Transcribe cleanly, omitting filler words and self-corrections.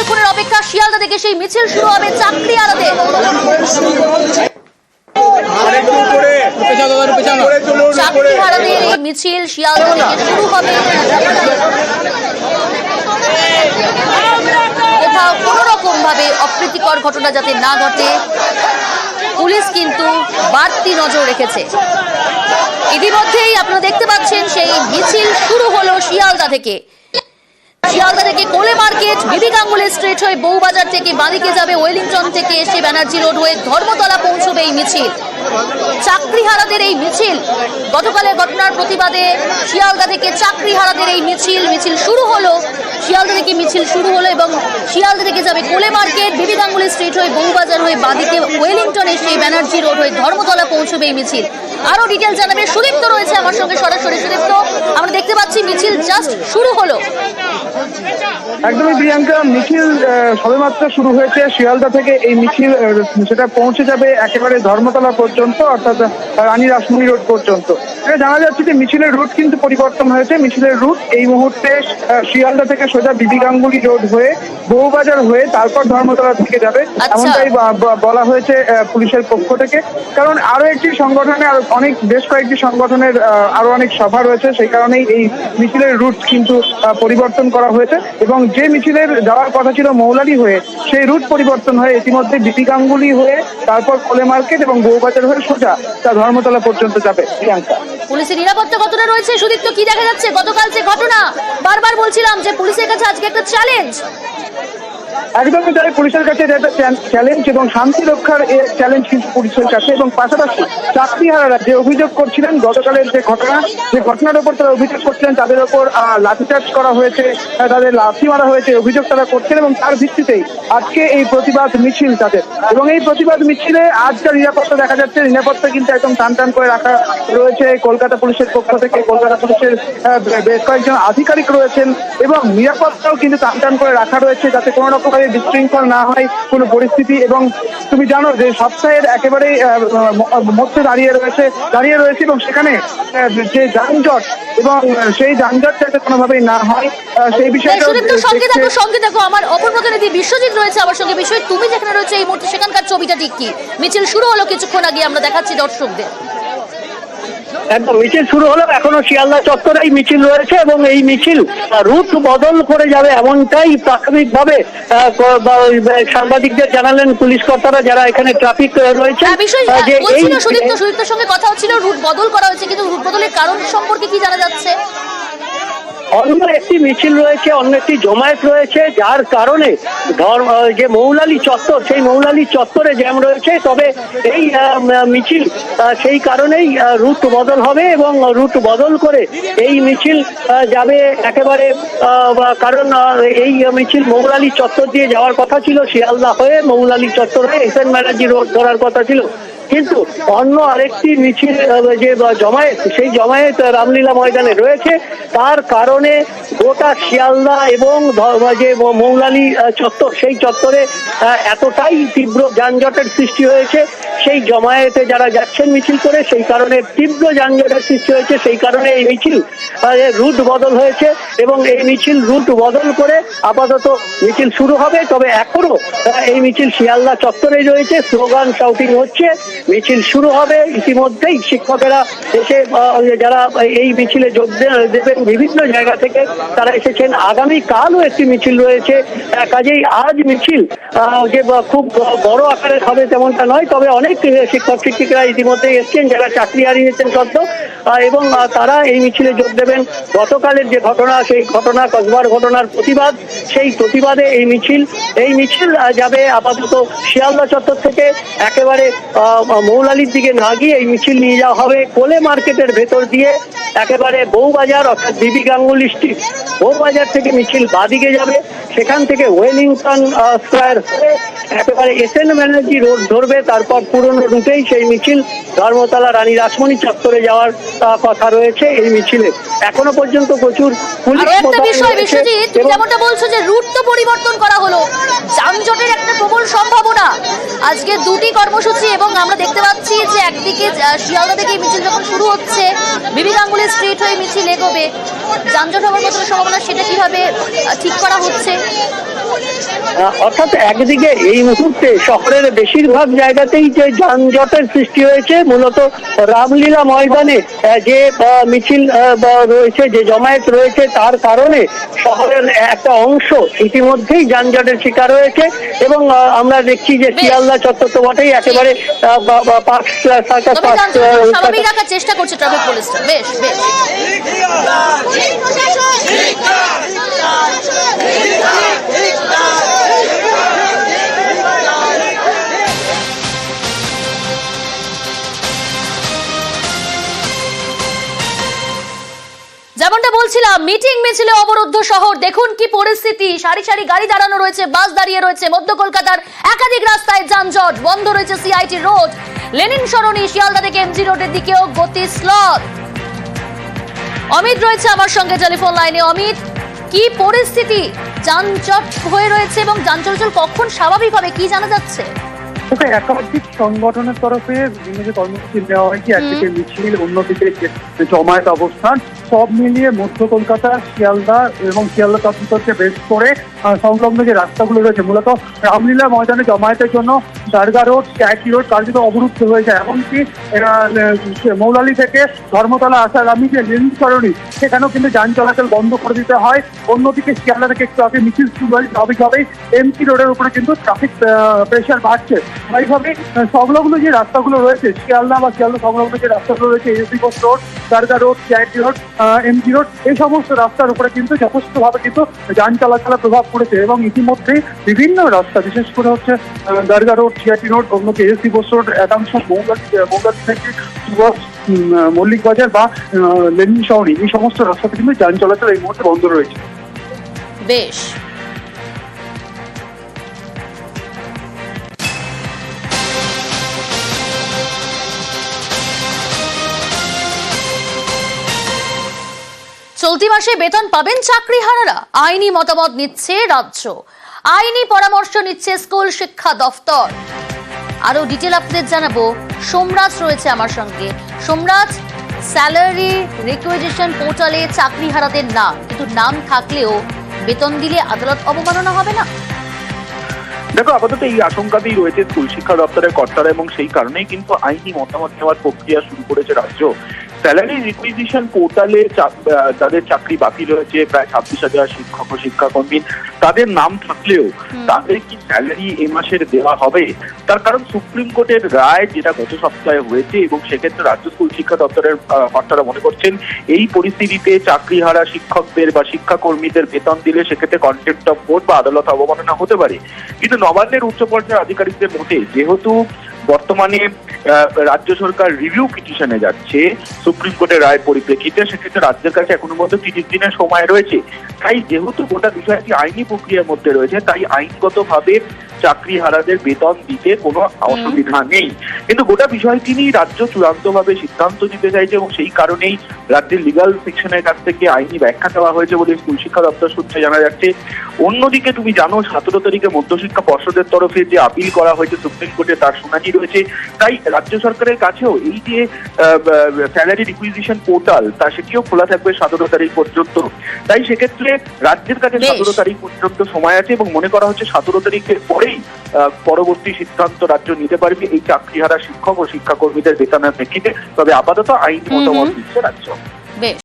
কিছুক্ষণের অপেক্ষা, শিয়ালদা থেকে সেই মিছিল শুরু হবে চাকরি আলাদে। চাকরি হারাদের এই মিছিল শিয়ালদা থেকে শুরু হবে। কোথাও কোনো রকম ভাবে অপ্রীতিকর ঘটনা যাতে না ঘটে, পুলিশ কিন্তু বাড়তি নজর রেখেছে। ইতিমধ্যেই আপনারা দেখতে পাচ্ছেন সেই মিছিল শুরু হলো শিয়ালদা থেকে। শিয়ালদা থেকে কোলে মার্কেট, বিবি গাঙ্গুলি স্ট্রিট হয়ে বউবাজার থেকে বাঁদিকে যাবে, ওয়েলিংটন থেকে এসে ব্যানার্জি রোড হয়ে ধর্মতলা পৌঁছবে এই মিছিল। চাকরিহারাদের এই মিছিল, গতকালের ঘটনার প্রতিবাদে শিয়ালদা থেকে চাকরিহারাদের এই মিছিল শুরু হলো। শিয়ালদা থেকে মিছিল শুরু হলো এবং শিয়ালদা থেকে যাবে কোলে মার্কেট, বিবি গাঙ্গুলি স্ট্রিট হয়ে বউবাজার হয়ে বাঁদিকে ওয়েলিংটন এসে ব্যানার্জি রোড হয়ে ধর্মতলা পৌঁছবে এই মিছিল। আরো ডিটেল জানাবে সুদীপ্ত রয়েছে আমার সঙ্গে সরাসরি। সুদীপ্ত, আমরা দেখতে পাচ্ছি মিছিল জাস্ট শুরু হলো। একদমই প্রিয়াঙ্কা, মিছিল সবেমাত্র শুরু হয়েছে শিয়ালদা থেকে। এই মিছিল সেটা পৌঁছে যাবে একেবারে ধর্মতলা পর্যন্ত, অর্থাৎ রানী রাসমণি রোড পর্যন্ত। এটা জানা যাচ্ছে যে মিছিলের রুট কিন্তু পরিবর্তন হয়েছে। মিছিলের রুট এই মুহূর্তে শিয়ালদা থেকে সোজা বিবি গাঙ্গুলি রোড হয়ে বউবাজার হয়ে তারপর ধর্মতলা থেকে যাবে, এমনটাই বলা হয়েছে পুলিশের পক্ষ থেকে। কারণ আরো একটি সংগঠনে বেশ কয়েকটি সংগঠনের আরো অনেক সভা রয়েছে, সেই কারণেই এই মিছিলের রুট কিন্তু পরিবর্তন করা হয়েছে। এবং যে মিছিলের যাওয়ার কথা ছিল মৌলালি হয়ে, সেই রুট পরিবর্তন হয়ে ইতিমধ্যে বিবি গাঙ্গুলি হয়ে তারপর কোলে মার্কেট এবং বউবাজার হয়ে সোজা তা ধর্মতলা পর্যন্ত যাবে। প্রিয়াঙ্কা, পুলিশের নিরাপত্তা কতটা রয়েছে সুদীপ্ত, কি দেখা যাচ্ছে? গতকাল যে ঘটনা, বারবার বলছিলাম যে পুলিশের কাছে আজকে একটা চ্যালেঞ্জ। একদমই তাই, পুলিশের কাছে একটা চ্যালেঞ্জ এবং শান্তি রক্ষার চ্যালেঞ্জ কিন্তু পুলিশের কাছে। এবং পাশাপাশি চাকরিহারারা যে অভিযোগ করছিলেন গতকালের যে ঘটনার উপর তারা অভিযোগ করছিলেন, তাদের ওপর লাঠিচার্জ করা হয়েছে, তাদের লাথি মারা হয়েছে, অভিযোগ তারা করছেন। এবং তার ভিত্তিতেই আজকে এই প্রতিবাদ মিছিল তাদের। এবং এই প্রতিবাদ মিছিলে আজকাল নিরাপত্তা দেখা যাচ্ছে, নিরাপত্তা কিন্তু একদম টান করে রাখা রয়েছে কলকাতা পুলিশের পক্ষ থেকে। কলকাতা পুলিশের বেশ কয়েকজন আধিকারিক রয়েছেন এবং নিরাপত্তাও কিন্তু টান করে রাখা রয়েছে, যাতে কোনো রকম বিশৃঙ্খল না হয় কোনো পরিস্থিতি। এবং তুমি জানো যে সপ্তাহের একেবারে মধ্যে দাঁড়িয়ে রয়েছে এবং সেখানে যে যানজট এবং সেই যানজট যাতে কোনোভাবেই না হয় সেই বিষয়টা। সঙ্গে দেখো আমার অপর প্রতিনিধি বিশ্বজিৎ রয়েছে আমার সঙ্গে। বিষয়, তুমি যেখানে রয়েছে এই মুহূর্তে সেখানকার ছবিটা ঠিক কি? মিছিল শুরু হলো কিছুক্ষণ আগে, আমরা দেখাচ্ছি দর্শকদের। একদম মিছিল শুরু হলো, এখনো শিয়ালদা চত্বরে এই মিছিল রয়েছে এবং এই মিছিল রুট বদল করে যাবে এমনটাই প্রাথমিকভাবে সাংবাদিকদের জানালেন পুলিশ কর্তারা যারা এখানে ট্রাফিক রয়েছে। সুদীপ্তর সঙ্গে কথা হচ্ছিল, রুট বদল করা হয়েছে, কিন্তু রুট বদলের কারণ সম্পর্কে কি জানা যাচ্ছে? অন্য একটি মিছিল রয়েছে, অন্য একটি জমায়েত রয়েছে, যার কারণে যে মৌলালি চত্বর, সেই মৌলালি চত্বরে জ্যাম রয়েছে। তবে এই মিছিল সেই কারণেই রুট বদল হবে এবং রুট বদল করে এই মিছিল যাবে একেবারে, কারণ এই মিছিল মৌলালি চত্বর দিয়ে যাওয়ার কথা ছিল, শিয়ালদা হয়ে মৌলালি চত্বর হয়ে এস এন ব্যানার্জি রোড ধরার কথা ছিল। কিন্তু অন্য আরেকটি মিছিল যে জমায়েত, সেই জমায়েত রামলীলা ময়দানে রয়েছে, তার কারণে গোটা শিয়ালদা এবং যে মৌলালি চত্বর, সেই চত্বরে এতটাই তীব্র যানজটের সৃষ্টি হয়েছে। সেই জমায়েতে যারা যাচ্ছেন মিছিল করে, সেই কারণে তীব্র যানজটের সৃষ্টি হয়েছে। সেই কারণে এই মিছিল রুট বদল হয়েছে এবং এই মিছিল রুট বদল করে আপাতত মিছিল শুরু হবে। তবে এখনো এই মিছিল শিয়ালদা চত্বরেই রয়েছে, স্লোগান শাউটিং হচ্ছে, মিছিল শুরু হবে। ইতিমধ্যেই শিক্ষকেরা এসে যারা এই মিছিলে যোগ দেবেন বিভিন্ন জায়গা থেকে তারা এসেছেন। আগামীকালও একটি মিছিল রয়েছে, কাজেই আজ মিছিল যে খুব বড় আকারের হবে তেমনটা নয়। তবে অনেক শিক্ষক শিক্ষিকারা ইতিমধ্যেই এসছেন যারা চাকরি হারিয়েছেন সদ্য, এবং তারা এই মিছিলে যোগ দেবেন। গতকালের যে ঘটনা, সেই ঘটনা কসবার ঘটনার প্রতিবাদ, সেই প্রতিবাদে এই মিছিল যাবে আপাতত শিয়ালদা চত্বর থেকে একেবারে মৌলালির দিকে না গিয়ে এই মিছিল নিয়ে যাওয়া হবে কোলে মার্কেটের ভেতর দিয়ে একেবারে বউবাজার, অর্থাৎ বিবি গাঙ্গুলি স্ট্রিট। বউবাজার থেকে মিছিল বাদিকে যাবে, সেখান থেকে ওয়েলিংটন স্কোয়ার হয়ে একেবারে এস এন ব্যানার্জি রোড ধরবে, তারপর পুরনো রুটেই সেই মিছিল ধর্মতলা রানী রাসমণি চত্বরে যাওয়ার কথা রয়েছে এই মিছিলে। এখনো পর্যন্ত প্রচুর পুলিশ। যেমনটা বলছো যে রুট তো পরিবর্তন করা হলো, যানজটের একটা প্রবল সম্ভাবনা। আজকে দুটি কর্মসূচি এবং আমরা দেখতে পাচ্ছি যে একদিকে শিয়ালদা থেকে মিছিল যখন শুরু হচ্ছে, বিবি গাঙ্গুলি স্ট্রিট হয়ে মিছিল এগোবে, যানজট হওয়ার মতো সম্ভাবনা, সেটা কিভাবে ঠিক করা হচ্ছে? অর্থাৎ একদিকে এই মুহূর্তে শহরের বেশিরভাগ জায়গাতেই যে যানজটের সৃষ্টি হয়েছে, মূলত রামলীলা ময়দানে যে মিছিল রয়েছে, যে জমায়েত রয়েছে, তার কারণে শহরের একটা অংশ ইতিমধ্যেই যানজটের শিকার হয়েছে। এবং আমরা দেখছি যে শিয়ালদা চত্বর তো বটেই, একেবারে পার্ক সার্কাস স্বাভাবিক রাখার চেষ্টা করছে ট্রাফিক পুলিশরা। বেশ বেশ যেমনটা বলছিলাম, মিটিং মিছিলে অবরুদ্ধ শহর। দেখুন কি পরিস্থিতি, সারি সারি গাড়ি দাঁড়ানো রয়েছে, বাস দাঁড়িয়ে রয়েছে। মধ্য কলকাতার একাধিক রাস্তায় যানজট, বন্ধ রয়েছে সিআইটি রোড, লেনিন সরণি, শিয়ালদা থেকে এমজি রোডের দিকেও গতি স্লথ। অমিত রয়েছে আমার সঙ্গে টেলিফোন লাইনে। অমিত, কি পরিস্থিতি? যানজট হয়ে রয়েছে এবং যান চলাচল কখন স্বাভাবিক হবে কি জানা যাচ্ছে? একাধিক সংগঠনের তরফে বিভিন্ন যে কর্মসূচি নেওয়া হয়েছে, একদিকে মিছিল, অন্যদিকে জমায়েত অবস্থান, সব মিলিয়ে মধ্য কলকাতা, শিয়ালদা এবং শিয়ালদা চত্বরকে বেস করে সংলগ্ন যে রাস্তাগুলো রয়েছে, মূলত রামলীলা ময়দানে জমায়েতের জন্য দারগা রোড, ক্যাকি রোড কার্যত অবরুদ্ধ হয়েছে। এমনকি মৌলালি থেকে ধর্মতলা আসাগামী যে লেনিন সরণি, সেখানেও কিন্তু যান চলাচল বন্ধ করে দিতে হয়। অন্যদিকে শিয়ালদা থেকে একটু আগে মিছিল শুরু হয়, স্বাভাবিকভাবেই এমজি রোডের উপরে কিন্তু ট্রাফিক প্রেশার বাড়ছে। স্বাভাবিকভাবে সংলগ্ন যে রাস্তাগুলো রয়েছে, শিয়ালদা বা শিয়ালদা সংলগ্ন যে রাস্তাগুলো রয়েছে, এসি কোচ রোড, দারগা রোড, ক্যাকি রোড, এমজি রোড, এই সমস্ত রাস্তার উপরে কিন্তু যথেষ্টভাবে কিন্তু যান চলাচলের প্রভাব পড়েছে। এবং ইতিমধ্যেই বিভিন্ন রাস্তা, বিশেষ করে হচ্ছে দারগা রোড, সিআইটি রোড, অন্যকে এসি কোচ রোড, একাংশ মৌলালি থেকে সুভাষ মল্লিক বাজার বা লেনিন সরণি, এই সমস্ত রাস্তাতে কিন্তু যান চলাচল এই মুহূর্তে বন্ধ রয়েছে। বেশ, চলতি মাসে বেতন পাবেন চাকরিহারারা, আইনি মতামত নিচ্ছে রাজ্য, আইনি পরামর্শ নিচ্ছে স্কুল শিক্ষা দফতর। আরো ডিটেল আপনাদের জানাবো। সোমরাজ রয়েছে আমার সঙ্গে। সোমরাজ, স্যালারি রিকুইজিশন পোর্টালে চাকরিহারাদের নাম, কিন্তু নাম থাকলেও বেতন দিলে আদালত অবমাননা হবে না? দেখো, আপাতত এই আশঙ্কাতেই রয়েছে স্কুল শিক্ষা দপ্তরের কর্তারা, এবং সেই কারণেই কিন্তু আইনি মতামত নেওয়ার প্রক্রিয়া শুরু করেছে রাজ্য। স্যালারি রিকুইজিশন পোর্টালে যাদের চাকরি বাতিল হয়েছে, প্রায় 26,000 শিক্ষক ও শিক্ষাকর্মী, তাদের নাম থাকলেও তাদের কি স্যালারি এ মাসের দেওয়া হবে? তার কারণ সুপ্রিম কোর্টের রায় যেটা গত সপ্তাহে হয়েছে, এবং সেক্ষেত্রে রাজ্য স্কুল শিক্ষা দপ্তরের কর্তারা মনে করছেন এই পরিস্থিতিতে চাকরিহারা শিক্ষকদের বা শিক্ষাকর্মীদের বেতন দিলে সেক্ষেত্রে কন্টেম্প্ট অফ কোর্ট বা আদালত অবমাননা হতে পারে। কিন্তু নবান্নের উচ্চ পর্যায়ের আধিকারিকদের মতে, যেহেতু বর্তমানে রাজ্য সরকার রিভিউ পিটিশনে যাচ্ছে সুপ্রিম কোর্টের রায়ের পরিপ্রেক্ষিতে, সেক্ষেত্রে রাজ্যের কাছে এখনো মধ্যে 30 দিনের সময় রয়েছে। তাই যেহেতু গোটা বিষয়টি আইনি প্রক্রিয়ার মধ্যে রয়েছে, তাই আইনগতভাবে চাকরিহারাদের বেতন দিতে কোনো অসুবিধা নেই। কিন্তু গোটা বিষয়টি নিয়ে রাজ্য চূড়ান্তভাবে সিদ্ধান্ত নিতে চাইছে, এবং সেই কারণেই রাজ্যের লিগাল সেকশনের কাছ থেকে আইনি ব্যাখ্যা দেওয়া হয়েছে বলে স্কুল শিক্ষা দপ্তর সূত্রে জানা যাচ্ছে। অন্যদিকে তুমি জানো, 17 তারিখে মধ্যশিক্ষা পর্ষদের তরফে যে আপিল করা হয়েছে সুপ্রিম কোর্টে, তার শুনানি রয়েছে। তাই রাজ্য সরকারের কাছেও এই যে স্যালারি রিকুইজিশন পোর্টাল, তা সেটিও খোলা থাকবে 17 তারিখ পর্যন্ত। তাই সেক্ষেত্রে রাজ্যের কাছে 17 তারিখ পর্যন্ত সময় আছে, এবং মনে করা হচ্ছে 17 তারিখের পরেই পরবর্তী সিদ্ধান্ত রাজ্য নিতে পারবে এই চাকরিহারা শিক্ষক ও শিক্ষাকর্মীদের বেতনের প্রেক্ষিতে। তবে আপাতত আইনি মতামত দিচ্ছে রাজ্য।